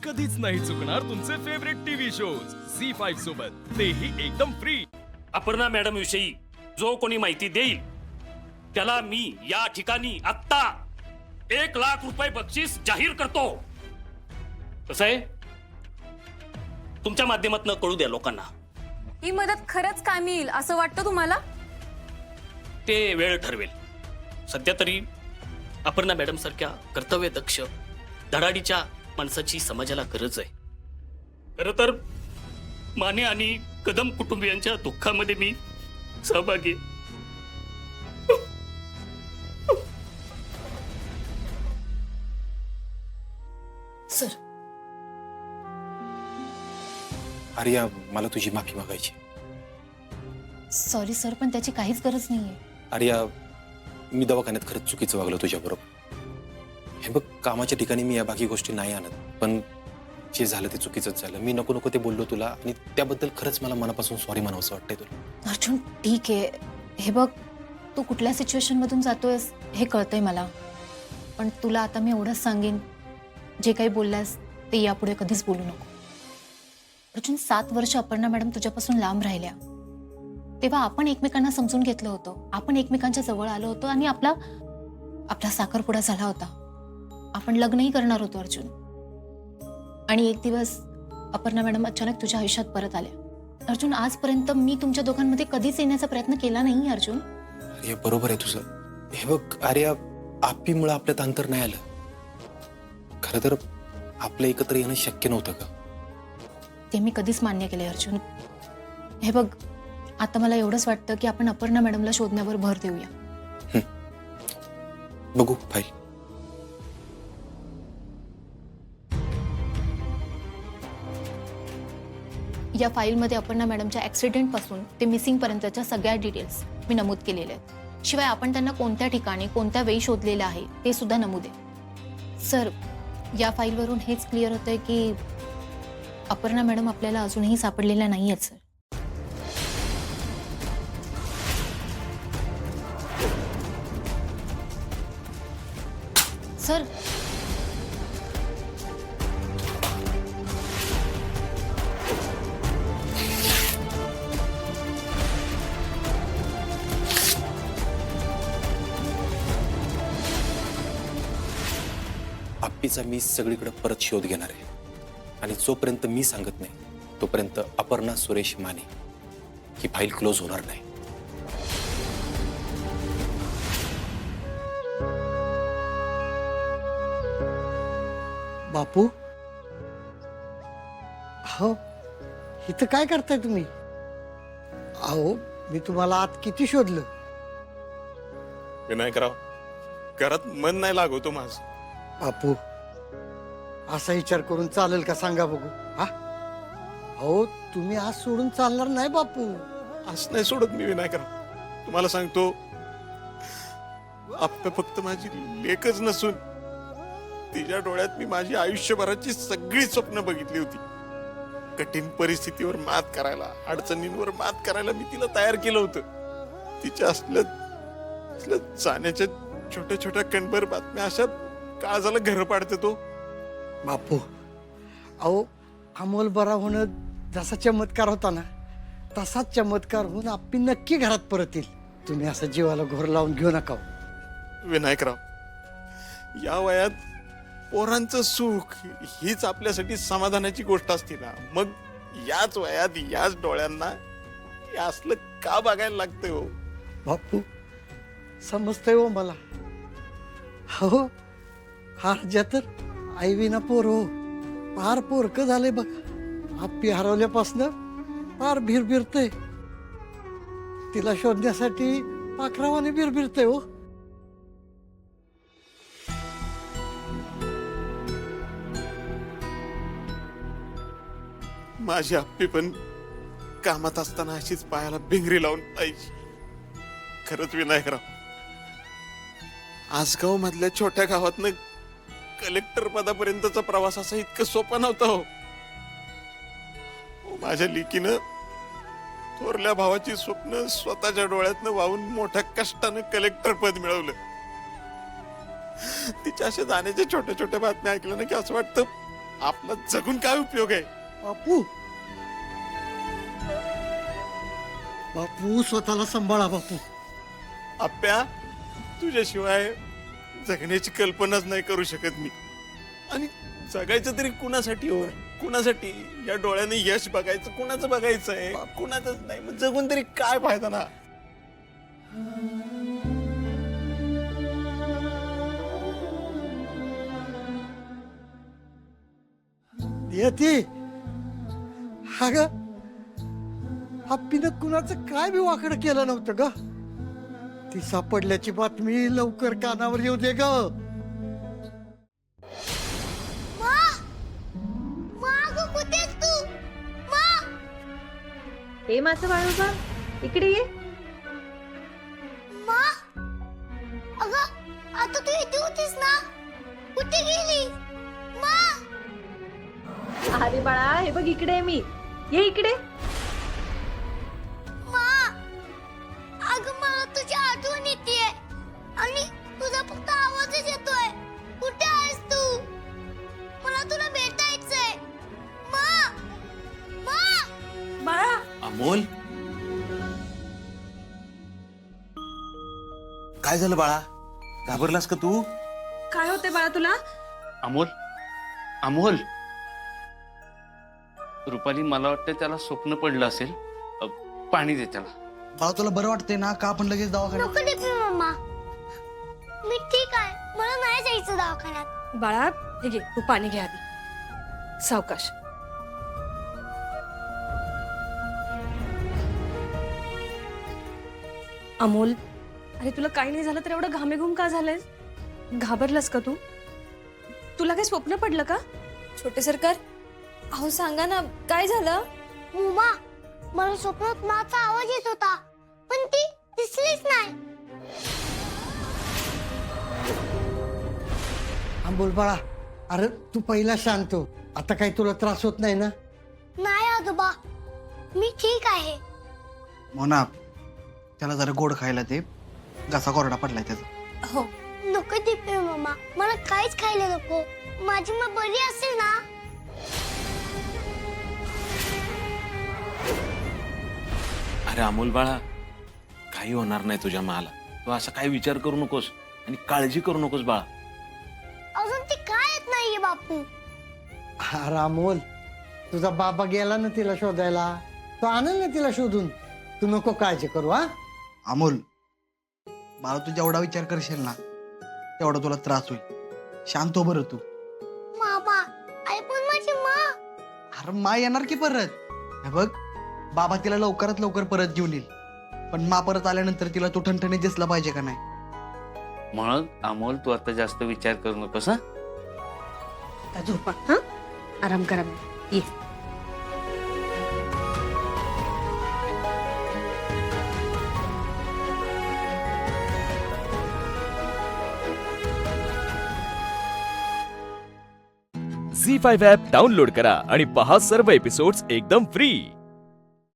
कधीच नाही चुकणार तुमचे फेवरेट टीव्ही शोज झी5 सोबत, तेही एकदम फ्री। अपर्णा मॅडम विषयी जो कोणी माहिती देईल त्याला मी या ठिकाणी आत्ता 1,00,000 रुपये बक्षीस जाहीर करतो। कसं आहे, तुमच्या माध्यमातून कळू द्या लोकांना। ही मदत खरंच कामी येईल असं वाटतं तुम्हाला? ते वेळ ठरवेल। सध्या तरी अपर्णा मॅडम सारख्या कर्तव्यदक्ष धडाडीच्या माणसाची समाजाला गरज आहे। खरं तर माने आणि कदम कुटुंबियांच्या दुःखामध्ये मी सहभागी आहे। सर, आर्या, मला तुझी माफी मागायची। सॉरी सर, पण त्याची काहीच गरज नाहीये। आर्या, मी दवाखान्यात खरंच चुकीचं वागलो तुझ्याबरोबर। हे बघ, कामाच्या ठिकाणी मी या बाकी गोष्टी नाही आणत, पण जे झालं ते चुकीचंच झालं। मी नको नको ते बोललो तुला, आणि त्याबद्दल खरंच मला मनापासून सॉरी म्हणावंसं वाटतंय तुला। अर्जुन, ठीक आहे। हे बघ, तू कुठल्या सिच्युएशन मधून जातोयस हे कळतंय मला, पण तुला आता मी एवढंच सांगेन, जे काही बोललास ते यापुढे कधीच बोलू नको। अर्जुन, 7 वर्ष अपर्णा मॅडम तुझ्यापासून लांब राहिल्या, तेव्हा आपण एकमेकांना समजून घेतलं होतं, आपण एकमेकांच्या जवळ आलो होतो, आणि आपला साखरपुडा झाला होता। आपण लग्नही करणार होतो अर्जुन, आणि एक दिवस अपर्णा मॅडम अचानक तुझ्या आयुष्यात परत आल्या। अर्जुन, आजपर्यंत मी तुमच्या दोघांमध्ये कधीच येण्याचा प्रयत्न केला नाही अर्जुन। हे बरोबर आहे तुझं। हे बघ आर्या, आपीमुळे आपल्यात अंतर नाही आलं। खरं तर आपलं एकत्र येणं शक्य नव्हतं का? ते मी कधीच मान्य केले अर्जुन। हे बघ, आता मला एवढंच वाटतं की आपण अपर्णा मॅडमला शोधण्यावर भर देऊया। बघू फाईल। या फाईलमध्ये अपर्णा मॅडमच्या ऍक्सिडेंट पासून ते मिसिंग पर्यंतच्या सगळ्या डिटेल्स मी नमूद केलेल्या आहेत। शिवाय आपण त्यांना कोणत्या ठिकाणी कोणत्या वेळी शोधलेलं आहे ते सुद्धा नमूद आहे। सर, या फाईलवरून हेच क्लिअर होतंय की अपर्णा मॅडम आपल्याला अजूनही सापडलेल्या नाही आहेत सर। आप्पीचा मी सगळीकडे परत शोध घेणार आहे, आणि जोपर्यंत मी सांगत नाही तोपर्यंत अपर्णा सुरेश माने ही फाईल क्लोज होणार नाही। बापू, हो, इथं काय करताय तुम्ही? अहो, मी तुम्हाला आत किती शोधलं। विनायकराव, घरात मन नाही लागवतो माझं। बापू, असा विचार करून चालेल का सांगा बघू? हा, अहो, तुम्ही आज सोडून चालणार नाही बापू। असं नाही सोडत मी विनायकराव। तुम्हाला सांगतो, आप्पा फक्त माझी लेकच नसून तिच्या डोळ्यात मी माझी आयुष्यभराची सगळी स्वप्न बघितली होती। कठीण परिस्थितीवर मात करायला, अडचणींवर मात करायला मी तिला तयार केलं होतं। तिच्या असल्या जाण्याच्या छोट्या छोट्या कणभर बातम्या अशा काळजाला घर पाडते तो। बापू, अहो, अमोल बरा होणं जसा चमत्कार होता ना, तसाच चमत्कार होऊन आप्पी नक्की घरात परत येईल। तुम्ही असं जीवाला घोर लावून घेऊ नका विनायकराव, या वयात पोरांचं सुख हीच आपल्यासाठी समाधानाची गोष्ट असते ना, मग याच वयात याच डोळ्यांना हे असलं का बघायला लागतंय हो? बापू, समजतंय हो मला। हो, हा तर आई विना पोर हो, फार पोरक झाले बघ। आप्पी हरवल्यापासनं फार भिरभिरतय, तिला शोधण्यासाठी पाखरावाने भिरभिरतय हो। माझी आप्पी पण कामात असताना अशीच पायाला भिंगरी लावून पाहिजे। खरंच विनायकराव, आसगाव मधल्या छोट्या गावातनं कलेक्टर पदापर्यंतचा प्रवास असा इतकं सोपा नव्हता हो। माझ्या लेकीनं थोरल्या भावाची स्वप्न स्वतःच्या डोळ्यातनं वाहून मोठ्या कष्टानं कलेक्टर पद मिळवलं। तिच्या अशा जाण्याच्या छोट्या छोट्या बातम्या ऐकल्या ना की असं वाटतं आपला जगून काय उपयोग आहे? बापू बापू स्वतःला सांभाळा बापू. आप्या, तुझ्याशिवाय जगण्याची कल्पनाच नाही करू शकत मी. आणि जगायचं तरी कुणासाठी हो? कुणासाठी? या डोळ्याने यश बघायचं, कुणाचं बघायचंय? कुणाचंच नाही. मग जगून तरी काय फायदा ना? येते हा ग, हप्पीनं कुणाचं काय बी वाकडं केलं नव्हतं ग. ती सापडल्याची बातमी लवकर कानावर येऊ दे ग. हे माझं बाळूबा, इकडे ये. आता तू इथे होतीस ना, कुठे गेली? अरे बाळा, हे बघ इकडे आहे मी. ये इकडे. अगं मला तुझी आठवण येतेय आणि तुझा फक्त आवाजच येतोय. कुठे आहेस तू? मला तुला भेटायचंय. बाळा, अमोल, काय झालं बाळा? घाबरलास का तू? काय होते बाळा तुला? अमोल, अमोल. रुपाली, मला वाटतं त्याला स्वप्न पडलं असेल. पाणी दे त्याला. बाळा तुला बरं वाटतंय ना? का आपण लगेच दवाखान्यात? नको दीपी मम्मा, मी ठीक आहे. मला नाही जायचं दवाखान्यात. बाळा, हे घे, तू पाणी घे आधी. सावकाश. अमोल, अरे तुला काही नाही झालं तर एवढं घामेघूम का झालंय? घाबरलास का तू? तुला काही स्वप्न पडलं का? छोटे सरकार, अहो सांगा ना, काय झालं? मम्मा, मला स्वप्नात माचा आवाज येत होता, पण ती दिसलीच नाही. बोल बाळा, अरे तू पहिला शांत हो. आता काही तुला त्रास होत नाही ना? नाही आजोबा, मी ठीक आहे. मोना, त्याला जरा गोड खायला दे. घसा कोरडा पडलाय त्याचा. हो. नको दीपे मम्मा, मला काहीच खायला नको. माझी मग बरी असेल ना? अरे अमोल बाळा, काही होणार नाही तुझ्या माला. तू असा काही विचार करू नकोस आणि काळजी करू नकोस बाळा. अजून ती काय येत नाहीये बापू. अरे अमोल, तुझा बाबा गेला ना तिला शोधायला. तो आणल ना तिला शोधून. तू नको काळजी करू. हा अमोल, बाळा तू जेवढा विचार करशील ना तेवढा तुला त्रास होईल. शांत हो बरं तू. मामा, आई पण माझी माँ. अरे मा येणार की परत. हे बघ, बाबा तिला लवकरात लवकर परत घेऊन येईल. पण मा परत आल्यानंतर तिला तू ठणठणीत दिसला पाहिजे का नाही? मग अमोल, तू आता जास्त विचार करू नकोस. हा, झोपा. हा, आराम करा. ये. झी5 ॲप डाउनलोड करा आणि पहा सर्व एपिसोड्स एकदम फ्री.